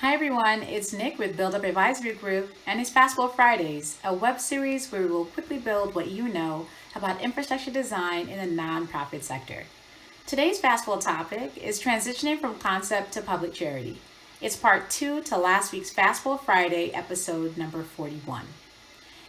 Hi everyone, it's Nick with Build Up Advisory Group and it's Fastball Fridays, a web series where we will quickly build what you know about infrastructure design in the nonprofit sector. Today's Fastball topic is transitioning from concept to public charity. It's part 2 to last week's Fastball Friday episode number 41.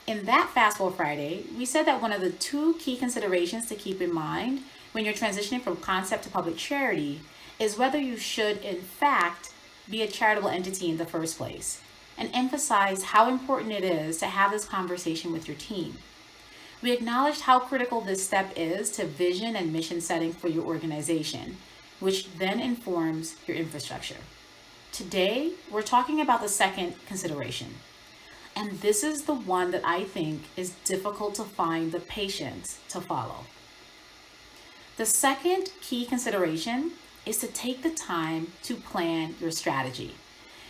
In that Fastball Friday, we said that one of the 2 key considerations to keep in mind when you're transitioning from concept to public charity is whether you should in fact be a charitable entity in the first place, and emphasize how important it is to have this conversation with your team. We acknowledged how critical this step is to vision and mission setting for your organization, which then informs your infrastructure. Today, we're talking about the second consideration, and this is the one that I think is difficult to find the patience to follow. The second key consideration is to take the time to plan your strategy.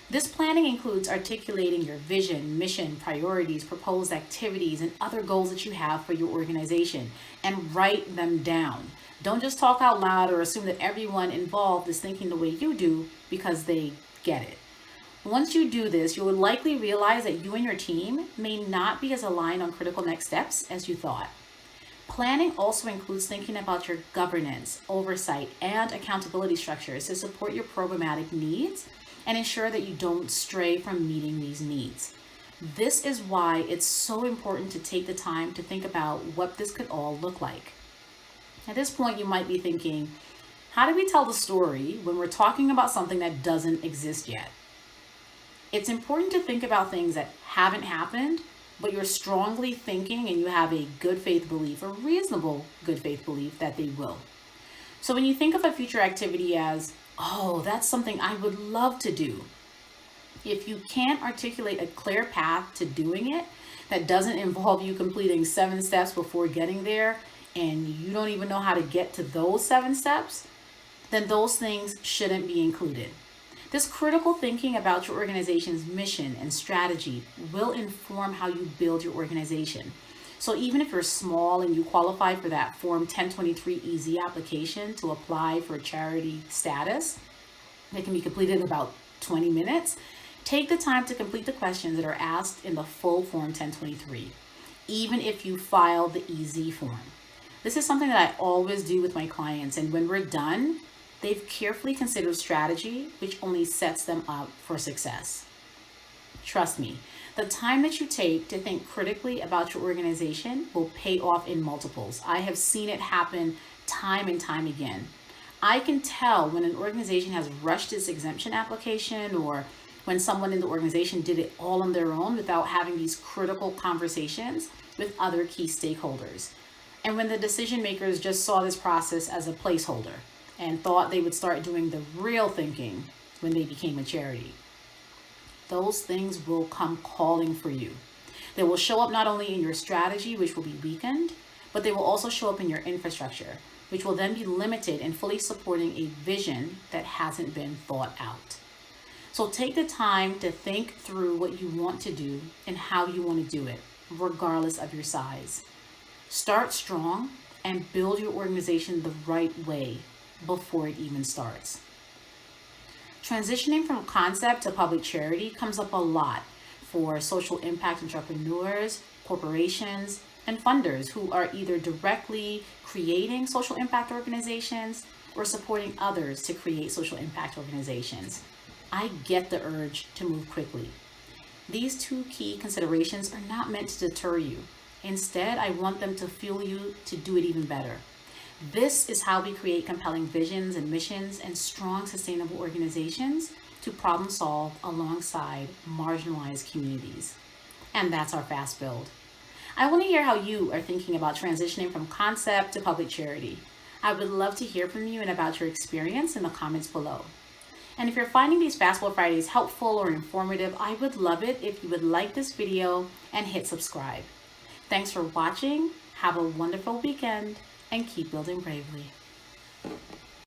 This planning includes articulating your vision, mission, priorities, proposed activities, and other goals that you have for your organization, and write them down. Don't just talk out loud or assume that everyone involved is thinking the way you do because they get it. Once you do this, you will likely realize that you and your team may not be as aligned on critical next steps as you thought. Planning also includes thinking about your governance, oversight, and accountability structures to support your programmatic needs and ensure that you don't stray from meeting these needs. This is why it's so important to take the time to think about what this could all look like. At this point, you might be thinking, how do we tell the story when we're talking about something that doesn't exist yet? It's important to think about things that haven't happened, but you're strongly thinking and you have a good faith belief, a reasonable good faith belief that they will. So when you think of a future activity as, oh, that's something I would love to do, if you can't articulate a clear path to doing it that doesn't involve you completing 7 steps before getting there, and you don't even know how to get to those 7 steps, then those things shouldn't be included. This critical thinking about your organization's mission and strategy will inform how you build your organization. So even if you're small and you qualify for that Form 1023-EZ application to apply for charity status, that can be completed in about 20 minutes, take the time to complete the questions that are asked in the full Form 1023, even if you file the EZ form. This is something that I always do with my clients, and when we're done, they've carefully considered strategy, which only sets them up for success. Trust me, the time that you take to think critically about your organization will pay off in multiples. I have seen it happen time and time again. I can tell when an organization has rushed its exemption application, or when someone in the organization did it all on their own without having these critical conversations with other key stakeholders. And when the decision makers just saw this process as a placeholder and thought they would start doing the real thinking when they became a charity. Those things will come calling for you. They will show up not only in your strategy, which will be weakened, but they will also show up in your infrastructure, which will then be limited in fully supporting a vision that hasn't been thought out. So take the time to think through what you want to do and how you want to do it, regardless of your size. Start strong and build your organization the right way before it even starts. Transitioning from concept to public charity comes up a lot for social impact entrepreneurs, corporations, and funders who are either directly creating social impact organizations or supporting others to create social impact organizations. I get the urge to move quickly. These 2 key considerations are not meant to deter you. Instead, I want them to fuel you to do it even better. This is how we create compelling visions and missions and strong, sustainable organizations to problem solve alongside marginalized communities. And that's our Fast Build. I want to hear how you are thinking about transitioning from concept to public charity. I would love to hear from you and about your experience in the comments below. And if you're finding these Fastball Fridays helpful or informative, I would love it if you would like this video and hit subscribe. Thanks for watching. Have a wonderful weekend and keep building bravely.